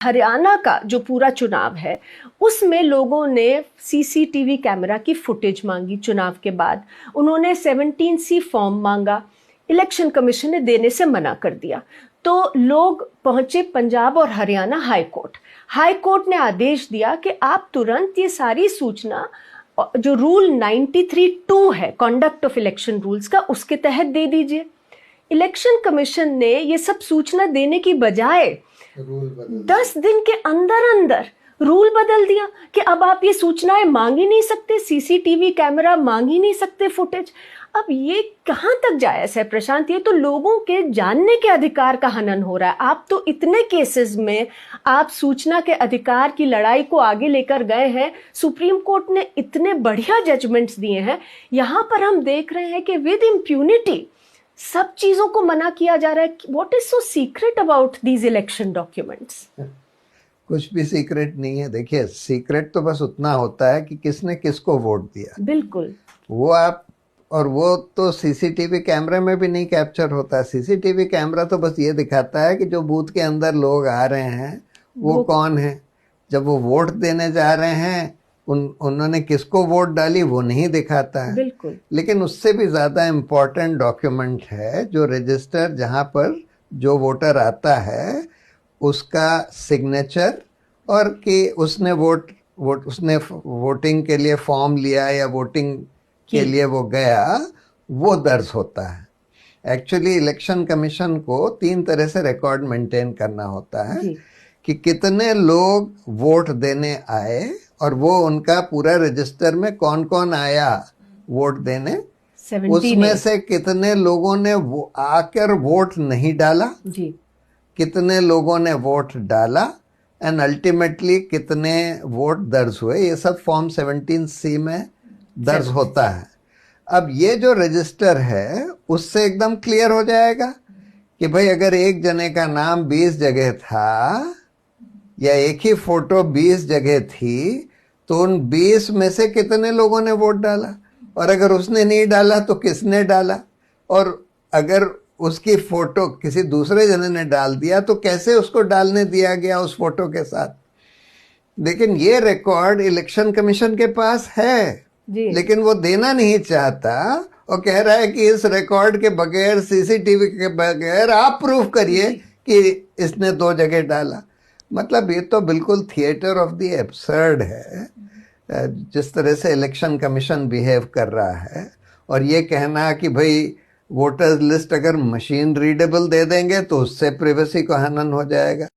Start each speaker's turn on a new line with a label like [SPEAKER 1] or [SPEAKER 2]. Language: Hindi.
[SPEAKER 1] हरियाणा का जो पूरा चुनाव है उसमें लोगों ने सीसीटीवी कैमरा की फुटेज मांगी। चुनाव के बाद उन्होंने 17C फॉर्म मांगा, इलेक्शन कमीशन ने देने से मना कर दिया। तो लोग पहुंचे पंजाब और Haryana high court. High court ने आदेश दिया कि आप तुरंत ये सारी सूचना जो रूल 93(2) है कंडक्ट ऑफ इलेक्शन रूल्स का, उसके तहत दे दीजिए। इलेक्शन कमीशन ने ये सब सूचना देने की बजाय 10 दिन के अंदर अंदर रूल बदल दिया कि अब आप ये सूचनाएं मांग ही नहीं सकते, सीसीटीवी कैमरा मांग ही नहीं सकते, फुटेज। अब ये कहां तक जायज है प्रशांत? ये तो लोगों के जानने के अधिकार का हनन हो रहा है। आप तो इतने केसेस में आप सूचना के अधिकार की लड़ाई को आगे लेकर गए हैं, सुप्रीम कोर्ट ने इतने बढ़िया जजमेंट्स दिए हैं। यहां पर हम देख रहे हैं कि विद इम्प्यूनिटी सब चीजों को मना किया जा रहा है। What is so secret about these election documents?
[SPEAKER 2] कुछ भी सीक्रेट नहीं है। देखिए, सीक्रेट तो बस उतना होता है कि किसने किसको वोट दिया।
[SPEAKER 1] बिल्कुल।
[SPEAKER 2] वो तो सीसीटीवी कैमरे में भी नहीं कैप्चर होता है। सीसीटीवी कैमरा तो बस ये दिखाता है कि जो बूथ के अंदर लोग आ रहे हैं वो कौन है। जब वो वोट देने जा रहे हैं उन्होंने किसको वोट डाली वो नहीं दिखाता है।
[SPEAKER 1] बिल्कुल।
[SPEAKER 2] लेकिन उससे भी ज़्यादा इम्पोर्टेंट डॉक्यूमेंट है जो रजिस्टर, जहाँ पर जो वोटर आता है उसका सिग्नेचर, और कि उसने उसने वोटिंग के लिए फॉर्म लिया या वोटिंग के लिए वो गया, वो दर्ज होता है। एक्चुअली इलेक्शन कमीशन को 3 तरह से रिकॉर्ड मेंटेन करना होता है कि कितने लोग वोट देने आए और वो उनका पूरा रजिस्टर में कौन कौन आया वोट देने, उसमें से कितने लोगों ने वो आकर वोट नहीं डाला जी, कितने लोगों ने वोट डाला, एंड अल्टीमेटली कितने वोट दर्ज हुए। ये सब फॉर्म 17C में दर्ज होता है। अब ये जो रजिस्टर है उससे एकदम क्लियर हो जाएगा कि भाई अगर एक जने का नाम 20 जगह था या एक ही फोटो 20 जगह थी तो उन 20 में से कितने लोगों ने वोट डाला, और अगर उसने नहीं डाला तो किसने डाला, और अगर उसकी फोटो किसी दूसरे जने ने डाल दिया तो कैसे उसको डालने दिया गया उस फोटो के साथ। लेकिन ये रिकॉर्ड इलेक्शन कमीशन के पास है लेकिन वो देना नहीं चाहता और कह रहा है कि इस रिकॉर्ड के बगैर, सीसीटीवी के बगैर आप प्रूफ करिए कि इसने 2 जगह डाला। मतलब ये तो बिल्कुल थिएटर ऑफ द एब्सर्ड है जिस तरह से इलेक्शन कमीशन बिहेव कर रहा है। और ये कहना कि भाई वोटर्स लिस्ट अगर मशीन रीडेबल दे देंगे तो उससे प्राइवेसी को हनन हो जाएगा।